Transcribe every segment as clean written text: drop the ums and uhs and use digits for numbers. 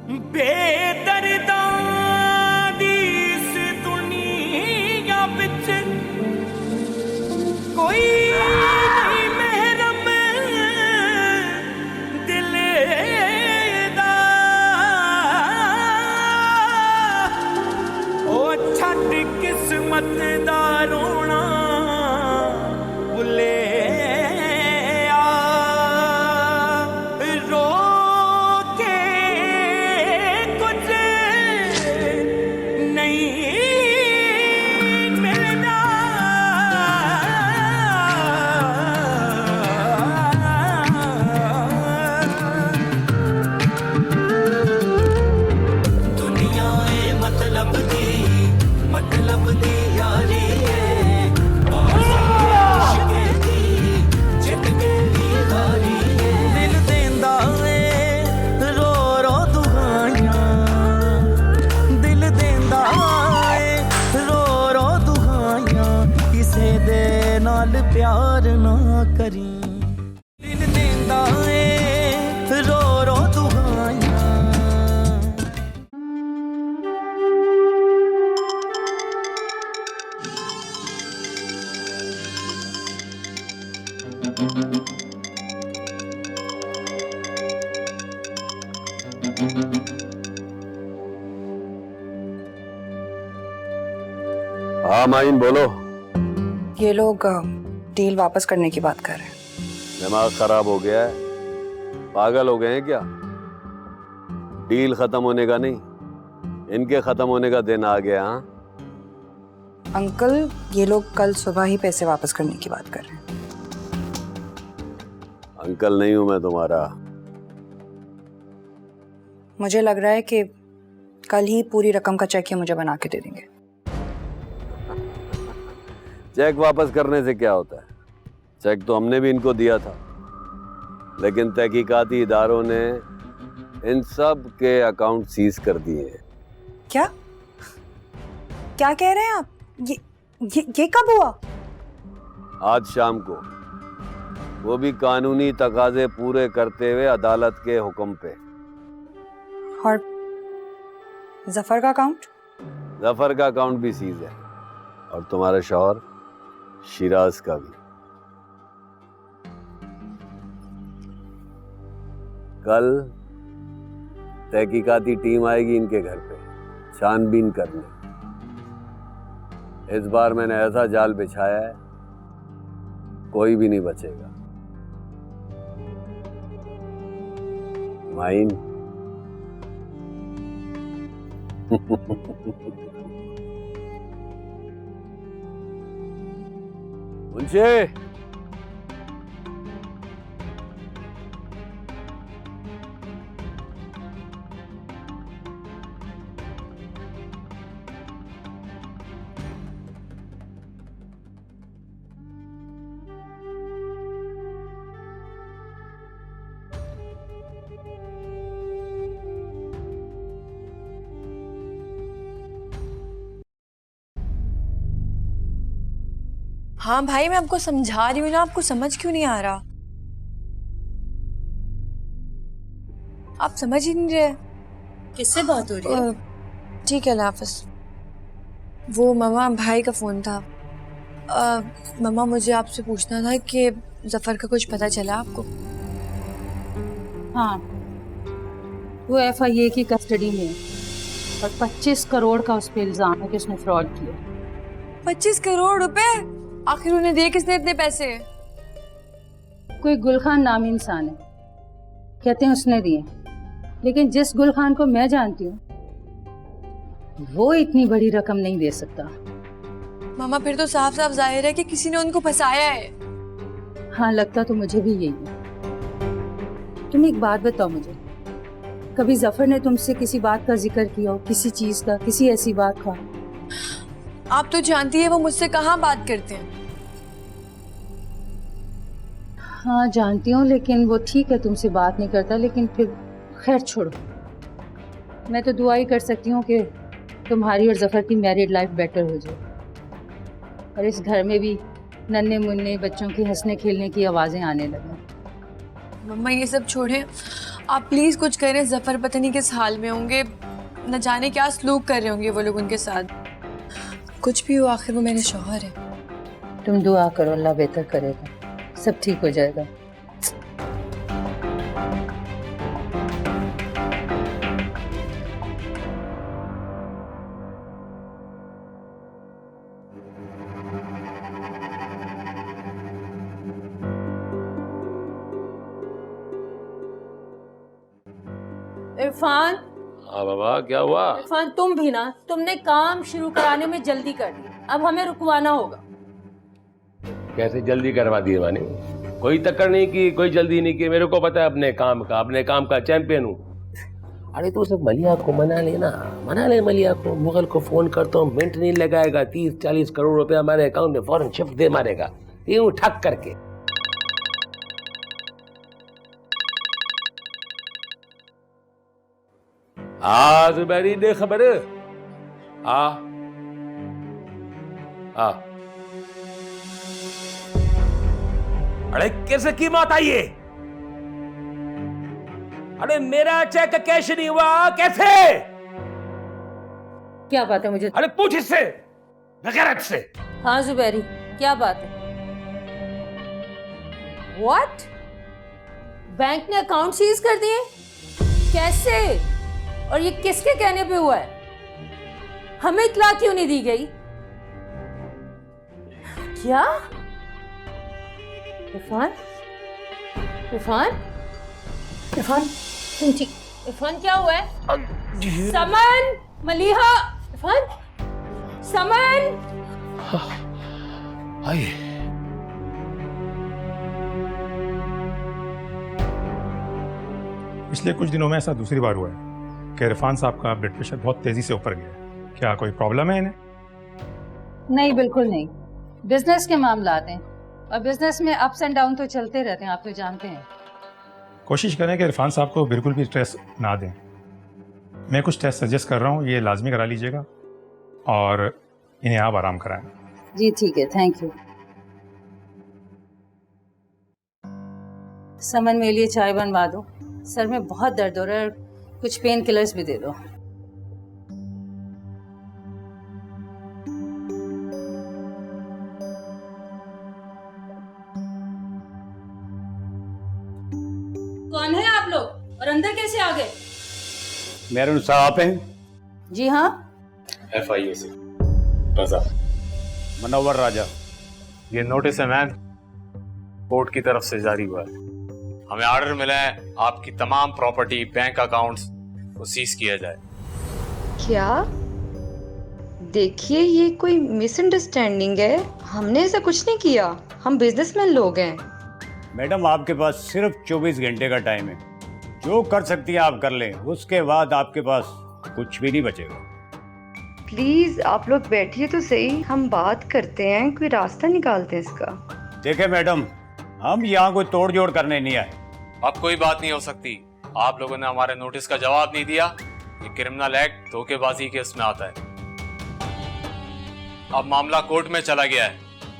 बेदर्दां दी इस दुनिया विच कोई नहीं महरम दिल दा। ओ छड्ड किस्मत दा रोना भुले प्यार ना करी दिल देंदा ए रो रो दुआइयां। हाँ माइन बोलो। ये लोग डील वापस करने की बात कर रहे हैं। दिमाग खराब हो गया है, पागल हो गए हैं क्या? डील खत्म होने का नहीं, इनके खत्म होने का दिन आ गया। हाँ अंकल, ये लोग कल सुबह ही पैसे वापस करने की बात कर रहे हैं। अंकल नहीं हूं मैं तुम्हारा। मुझे लग रहा है कि कल ही पूरी रकम का चेक ये मुझे बना के दे देंगे। चेक वापस करने से क्या होता है? चेक तो हमने भी इनको दिया था, लेकिन तहकीकाती इदारों ने इन सब के अकाउंट सीज कर दिए हैं। क्या क्या कह रहे हैं आप? ये कब हुआ? आज शाम को, वो भी कानूनी तकाजे पूरे करते हुए अदालत के हुक्म पे। और जफर का अकाउंट? जफर का अकाउंट भी सीज है, और तुम्हारे शौहर शिराज का भी। कल तहकीकाती टीम आएगी इनके घर पे छानबीन करने। इस बार मैंने ऐसा जाल बिछाया है, कोई भी नहीं बचेगा। माइन मुंशे, हाँ भाई, मैं आपको समझा रही हूँ ना, आपको समझ क्यों नहीं आ रहा? आप समझ ही नहीं रहे। किससे बात हो रही है? ठीक है, अल्लाह हाफ़िज़। वो मामा भाई का फ़ोन था। मामा, मुझे आपसे पूछना था कि जफ़र का कुछ पता चला आपको? हाँ, वो FIA की कस्टडी में है और 25 करोड़ का उस पर इल्ज़ाम है कि उसने फ्रॉड किया। 25 करोड़ रुपए? आखिर उन्हें दिए किसने इतने पैसे? कोई गुलखान नामी इंसान है, कहते हैं उसने दिए, लेकिन जिस गुलखान को मैं जानती हूँ वो इतनी बड़ी रकम नहीं दे सकता। मामा, फिर तो साफ साफ जाहिर है कि किसी ने उनको फंसाया है। हाँ, लगता तो मुझे भी यही है। तुम एक बात बताओ मुझे, कभी जफर ने तुमसे किसी बात का जिक्र किया हो, किसी चीज का, किसी ऐसी बात का? आप तो जानती है वो मुझसे कहाँ बात करते हैं। हाँ जानती हूँ, लेकिन वो ठीक है तुमसे बात नहीं करता, लेकिन फिर खैर छोड़ो। मैं तो दुआ ही कर सकती हूँ कि तुम्हारी और जफर की मैरिड लाइफ बेटर हो जाए और इस घर में भी नन्हे मुन्ने बच्चों की हंसने खेलने की आवाज़ें आने लगें। मम्मा, ये सब छोड़ें आप प्लीज कुछ करें, जफर पता नहीं किस हाल में होंगे, न जाने क्या सलूक कर रहे होंगे वो लोग उनके साथ। कुछ भी हो, आखिर वो मेरे शौहर है। तुम दुआ करो, अल्लाह बेहतर करेगा, सब ठीक हो जाएगा। इरफान, हाँ बाबा, क्या हुआ? इरफान तुम भी ना, तुमने काम शुरू कराने में जल्दी कर दी, अब हमें रुकवाना होगा। कैसे जल्दी करवा दिए माने? कोई तक्कर नहीं की, कोई जल्दी नहीं की। मेरे को पता है अपने काम का चैंपियन हूँ। अरे तू सब मलिया को मना लेना, मना ले मलिया को। मुगल को फोन कर तो मिनट नहीं लगाएगा, 30-40 करोड़ रुपए हमारे अकाउंट में फौरन शिफ्ट दे मारेगा, यूं ठक करके। ज़ुबैरी ने खबर आ अरे कैसे की बात आई है? अरे मेरा चेक कैश नहीं हुआ, कैसे? क्या बात है मुझे? अरे पूछ इससे, गैरत से। हाँ जुबैरी, क्या बात है? व्हाट? बैंक ने अकाउंट सीज कर दिए? कैसे? और ये किसके कहने पे हुआ है? हमें इत्तला क्यों नहीं दी गई? क्या? इरफान, इरफान, इरफान, तुम ठीक? इरफान क्या हुआ है? समन, मलिहा, इरफान, समन। आइए। पिछले कुछ दिनों में ऐसा दूसरी बार हुआ है कि इरफान साहब का ब्लड प्रेशर बहुत तेजी से ऊपर गया है। क्या कोई प्रॉब्लम है इन्हें? नहीं, बिल्कुल नहीं। बिजनेस के मामला आते हैं और बिजनेस में अप्स एंड डाउन तो चलते रहते हैं, आप तो जानते हैं। कोशिश करें कि इरफान साहब को बिल्कुल भी स्ट्रेस ना दें। मैं कुछ टेस्ट सजेस्ट कर रहा हूँ, ये लाजमी करा लीजिएगा और इन्हें आप आराम कराएं। जी ठीक है, थैंक यू। समन मेरे लिए चाय बनवा दो, सर में बहुत दर्द हो रहा है, कुछ पेन किलर्स भी दे दो। कौन है आप लोग और अंदर कैसे आ गए? मेरून साहब हैं। जी हाँ। FIA से रजा, मनोवर राजा। ये नोटिस है मैम, कोर्ट की तरफ से जारी हुआ है। हमें ऑर्डर मिला है आपकी तमाम प्रॉपर्टी, बैंक अकाउंट्स को सीज किया जाए। क्या? देखिए, ये कोई मिसअंडरस्टैंडिंग है, हमने ऐसा कुछ नहीं किया, हम बिजनेसमैन लोग हैं। मैडम, आपके पास सिर्फ 24 घंटे का टाइम है, जो कर सकती हैं आप कर लें, उसके बाद आपके पास कुछ भी नहीं बचेगा। प्लीज आप लोग बैठिए तो सही, हम बात करते हैं, कोई रास्ता निकालते हैं इसका। देखिए मैडम, हम यहाँ कोई तोड़ जोड़ करने नहीं आए। अब कोई बात नहीं हो सकती, आप लोगों ने हमारे नोटिस का जवाब नहीं दिया। ये क्रिमिनल एक्ट धोखेबाजी के उसमें आता है। अब मामला कोर्ट में चला गया है,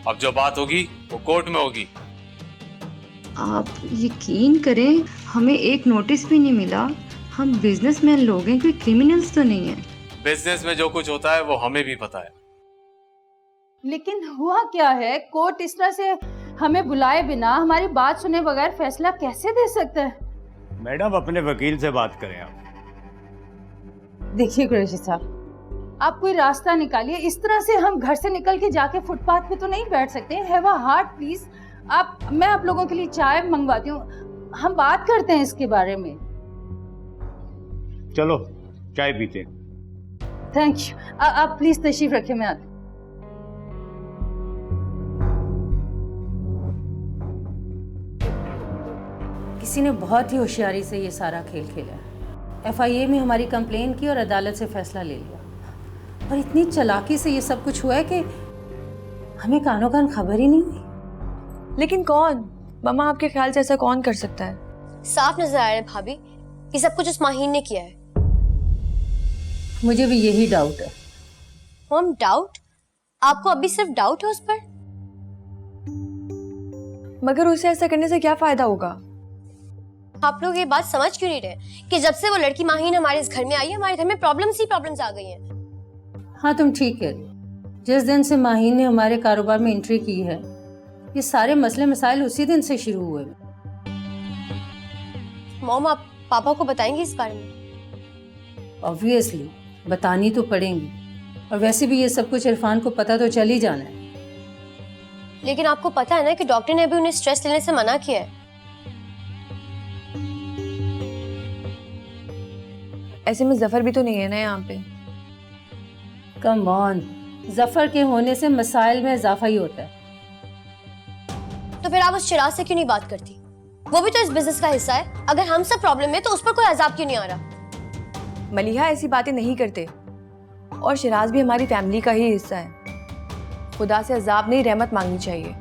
अब जो बात होगी वो कोर्ट में होगी। आप यकीन करें, हमें एक नोटिस भी नहीं मिला, हम बिजनेसमैन लोग हैं, कोई क्रिमिनल्स तो नहीं है। बिजनेस में जो कुछ होता है वो हमें भी पता है। लेकिन हुआ क्या है? कोर्ट इस तरह से हमें बुलाए बिना, हमारी बात सुने बगैर फैसला कैसे दे सकता है? मैडम, अपने वकील से बात करें आप। देखिए कुरैशी साहब, आप कोई रास्ता निकालिए। इस तरह से हम घर से निकल के जाके फुटपाथ पे तो नहीं बैठ सकते। Have a heart please. मैं आप लोगों के लिए चाय मंगवाती हूँ, हम बात करते हैं इसके बारे में। चलो चाय पीते हैं। Thank you. आप प्लीज तशरीफ रखिए, मैं आती। किसी ने बहुत ही होशियारी से ये सारा खेल खेला है। FIA में हमारी कंप्लेन की और अदालत से फैसला ले लिया, और इतनी चालाकी से ये सब कुछ हुआ है कि हमें कानों कान खबर ही नहीं हुई। लेकिन कौन? मम्मा, आपके ख्याल से ऐसा कौन कर सकता है? साफ नजर आ रहा है भाभी, ये सब कुछ उस माहीन ने किया है। मुझे भी यही डाउट है। मम, डाउट? आपको अभी सिर्फ डाउट है उस पर? मगर उसे ऐसा करने से क्या फायदा होगा? आप लोग ये बात समझ क्यों नहीं रहे कि जब से वो लड़की माहीन हमारे इस घर में आई है, हमारे घर में प्रॉब्लम्स आ गई हैं। हाँ तुम ठीक कह रही हो। जिस दिन से माहीन ने हमारे कारोबार में एंट्री की है, ये सारे मसले मसाइल उसी दिन से शुरू हुए। मॉम, आप पापा को बताएंगे इस बारे में? ऑब्वियसली बतानी तो पड़ेंगी, और वैसे भी ये सब कुछ इरफान को पता तो चल ही जाना है। लेकिन आपको पता है ना कि डॉक्टर ने अभी उन्हें स्ट्रेस लेने से मना किया है। ऐसे में जफर भी तो नहीं है ना यहाँ पे। कम ऑन, जफर के होने से मसाइल में इजाफा ही होता है। तो फिर आप उस चिराग से क्यों नहीं बात करती? वो भी तो इस बिजनेस का हिस्सा है। अगर हम सब प्रॉब्लम में, तो उस पर कोई अजाब क्यों नहीं आ रहा? मलिहा ऐसी बातें नहीं करते, और शिराज भी हमारी फैमिली का ही हिस्सा है। खुदा से अजाब नहीं, रहमत मांगनी चाहिए।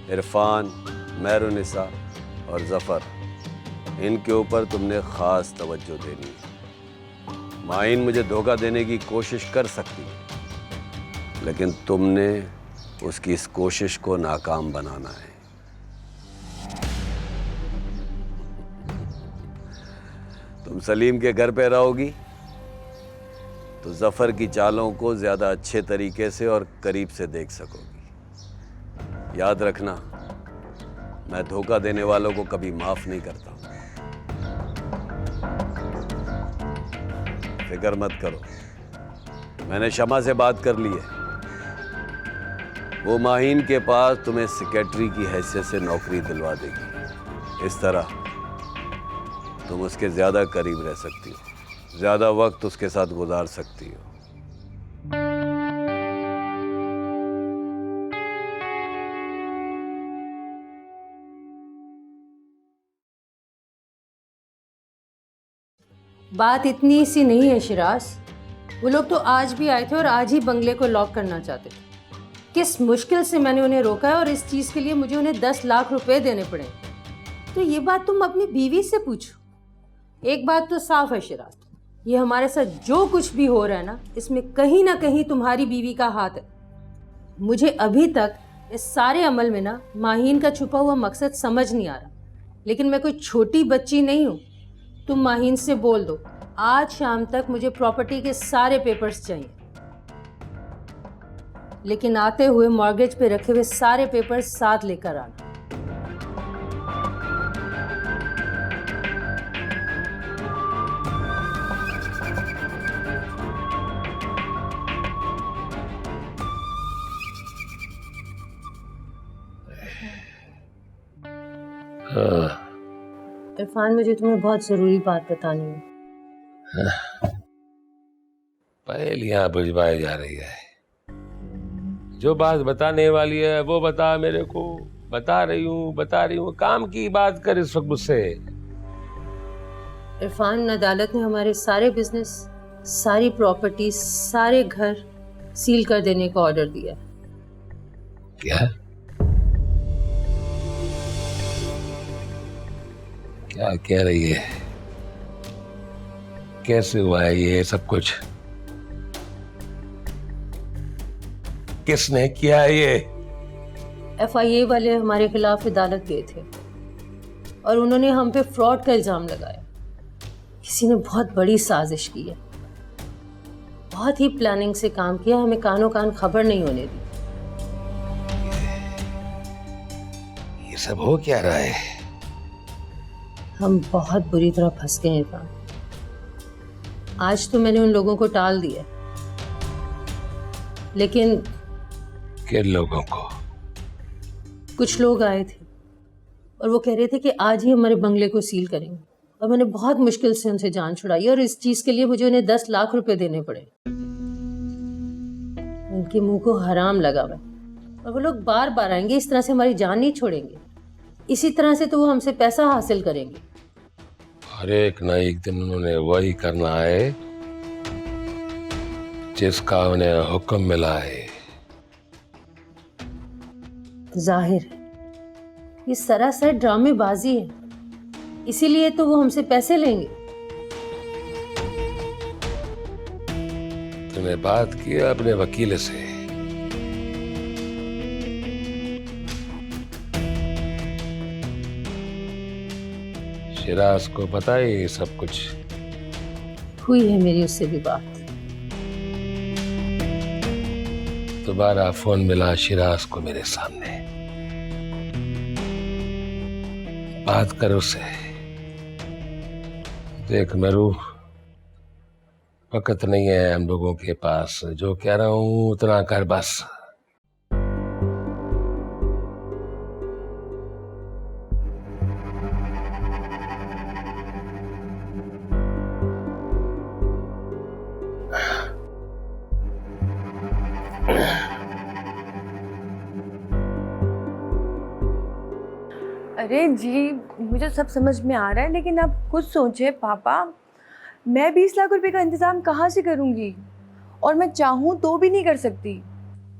इरफान, मेहरुनिसा और जफर, इनके ऊपर तुमने खास तवज्जो देनी है। माइन मुझे धोखा देने की कोशिश कर सकती है, लेकिन तुमने उसकी इस कोशिश को नाकाम बनाना है। तुम सलीम के घर पे रहोगी तो जफर की चालों को ज्यादा अच्छे तरीके से और करीब से देख सकोगी। याद रखना, मैं धोखा देने वालों को कभी माफ नहीं करता। फिक्र मत करो, मैंने शमा से बात कर ली है। वो माहीन के पास तुम्हें सेक्रेटरी की हैसियत से नौकरी दिलवा देगी। इस तरह तुम उसके ज्यादा करीब रह सकती हो, ज्यादा वक्त उसके साथ गुजार सकती हो। बात इतनी सी नहीं है शिराज। वो लोग तो आज भी आए थे और आज ही बंगले को लॉक करना चाहते थे। किस मुश्किल से मैंने उन्हें रोका है, और इस चीज़ के लिए मुझे उन्हें 10 लाख रुपए देने पड़े। तो ये बात तुम अपनी बीवी से पूछो। एक बात तो साफ है शिराज, ये हमारे साथ जो कुछ भी हो रहा है ना, इसमें कहीं ना कहीं तुम्हारी बीवी का हाथ है। मुझे अभी तक इस सारे अमल में ना माहीन का छुपा हुआ मकसद समझ नहीं आ रहा, लेकिन मैं कोई छोटी बच्ची नहीं हूँ। तुम माहीन से बोल दो, आज शाम तक मुझे प्रॉपर्टी के सारे पेपर्स चाहिए, लेकिन आते हुए मॉर्गेज पे रखे हुए सारे पेपर्स साथ लेकर आना। इरफान, मुझे तुम्हें बहुत जरूरी बात बतानी है। पहेलियां बुझवाई जा रही है। जो बात बताने वाली है वो बता मेरे को। बता रही हूँ। काम की बात कर इस वक्त मुझसे। इरफान, अदालत ने हमारे सारे बिजनेस, सारी प्रॉपर्टी, सारे घर सील कर देने का ऑर्डर दिया। क्या क्या कह रही है? कैसे हुआ है ये सब कुछ? किसने किया ये? FIA वाले हमारे खिलाफ अदालत गए थे और उन्होंने हम पे फ्रॉड का इल्जाम लगाया। किसी ने बहुत बड़ी साजिश की है, बहुत ही प्लानिंग से काम किया, हमें कानों कान खबर नहीं होने दी। ये सब हो क्या रहा है? हम बहुत बुरी तरह फंस गए इरफान। आज तो मैंने उन लोगों को टाल दिया, लेकिन किन लोगों को? कुछ लोग आए थे और वो कह रहे थे कि आज ही हमारे बंगले को सील करेंगे, और मैंने बहुत मुश्किल से उनसे जान छुड़ाई, और इस चीज के लिए मुझे उन्हें 10 लाख रुपए देने पड़े। उनके मुंह को हराम लगा हुआ, और वो लोग बार बार आएंगे, इस तरह से हमारी जान नहीं छोड़ेंगे। इसी तरह से तो वो हमसे पैसा हासिल करेंगे। हर एक न एक दिन उन्होंने वही करना है जिसका उन्हें हुक्म मिला है। जाहिर है ये सरासर ड्रामेबाजी है, इसीलिए तो वो हमसे पैसे लेंगे। मैंने बात की अपने वकील से। शिराज को पता है ये सब कुछ? हुई है मेरी उससे भी बात। दोबारा फोन मिला शिराज को मेरे सामने। बात कर उससे। देख मेरू, वक्त नहीं है हम लोगों के पास। जो कह रहा हूं उतना कर बस। अरे जी, मुझे सब समझ में आ रहा है, लेकिन आप खुद सोचिए पापा, मैं 20 लाख रुपए का इंतजाम कहाँ से करूँगी? और मैं चाहूँ तो भी नहीं कर सकती।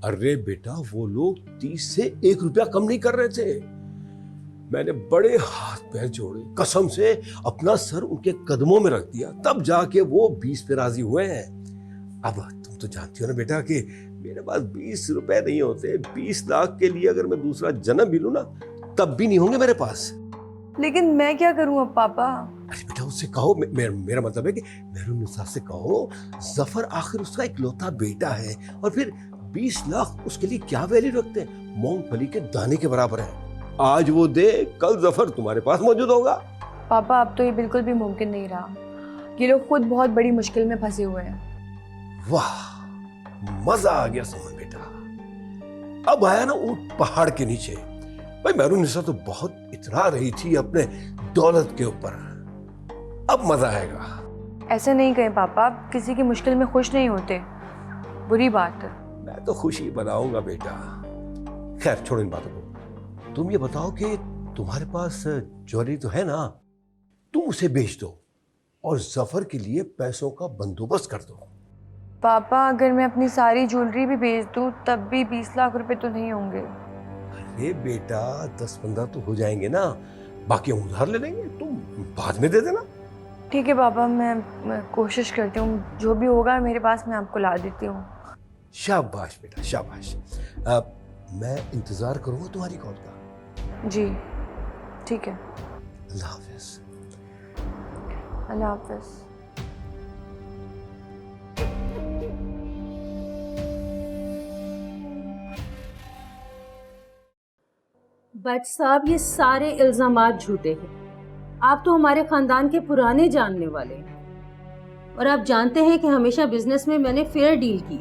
अरे बेटा, वो लोग 30 से 1 रुपया कम नहीं कर रहे थे। मैंने बड़े हाथ पैर जोड़े, कसम से अपना सर उनके कदमों में रख दिया, तब जाके वो 20 पे राजी हुए हैं। अब तुम तो जानती हो ना बेटा कि मेरे पास 20 रुपए नहीं होते। 20 लाख के लिए अगर मैं दूसरा जन्म भी लूं ना, तब भी नहीं होंगे मेरे पास। लेकिन मैं क्या करूं अब पापा? अरे बेटा, उससे कहो, मेरा मतलब है कि मेहरुन्निसा से कहो, जफर आखिर उसका इकलौता बेटा है, और फिर 20 लाख उसके लिए क्या वैल्यू रखते हैं? मूंगफली के दाने के बराबर है। आज वो दे, कल जफर तुम्हारे पास मौजूद होगा। पापा, अब तो ये बिल्कुल भी मुमकिन नहीं रहा। ये लोग खुद बहुत बड़ी मुश्किल में फंसे हुए हैं। वाह, मजा आ गया सुमन बेटा। अब आया ना ऊंट पहाड़ के नीचे। भाई मेहरुन्निसा तो बहुत इतरा रही थी अपने दौलत के ऊपर, अब मजा आएगा। ऐसे नहीं कहें पापा, आप किसी की मुश्किल में खुश नहीं होते, बुरी बात है। मैं तो खुशी बनाऊंगा बेटा। खैर छोड़ो इन बातों को। तुम ये बताओ कि तुम्हारे पास ज्वेलरी तो है ना? तुम उसे बेच दो और जफर के लिए पैसों का बंदोबस्त कर दो। पापा, अगर मैं अपनी सारी ज्वेलरी भी बेच दूं तब भी 20 लाख रुपए तो नहीं होंगे। अरे बेटा, 10-15 तो हो जाएंगे ना, बाकी हम उधार ले लेंगे, तुम बाद में दे देना। ठीक है पापा, मैं कोशिश करती हूँ, जो भी होगा मेरे पास मैं आपको ला देती हूँ। शाबाश बेटा, शाबाश। मैं इंतजार करूंगा तुम्हारी कॉल का। जी ठीक है। अल्लाह हाफिज। अल्लाह हाफिज। बट साहब, ये सारे इल्जामात झूठे हैं। आप तो हमारे खानदान के पुराने जानने वाले हैं, और आप जानते हैं कि हमेशा बिजनेस में मैंने फेयर डील की।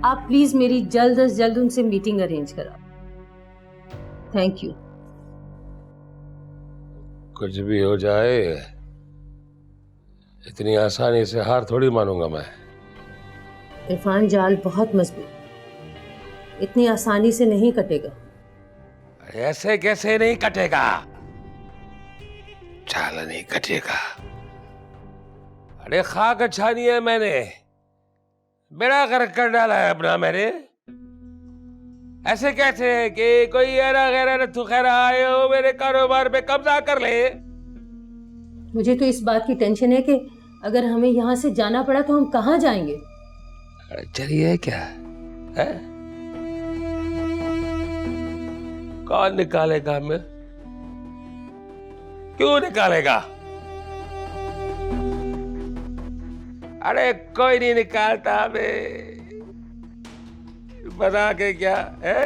आप प्लीज मेरी जल्द से जल्द उनसे मीटिंग अरेंज करा। Thank you. कुछ भी हो जाए, इतनी आसानी से हार थोड़ी मानूंगा मैं। इरफान, जाल बहुत मजबूत, इतनी आसानी से नहीं कटेगा। ऐसे कैसे नहीं कटेगा? जाल नहीं कटेगा। अरे खाक अच्छा नहीं है, मैंने बेड़ा गर्क कर डाला है अपना मैंने। ऐसे कैसे है कि कोई एरा गैरा नथु खैरा आए हो मेरे कारोबार पे कब्जा कर ले? मुझे तो इस बात की टेंशन है कि अगर हमें यहाँ से जाना पड़ा तो हम कहाँ जाएंगे? चलिए क्या है? कौन निकालेगा? मैं क्यों निकालेगा? अरे कोई नहीं निकालता। बे बता के क्या है?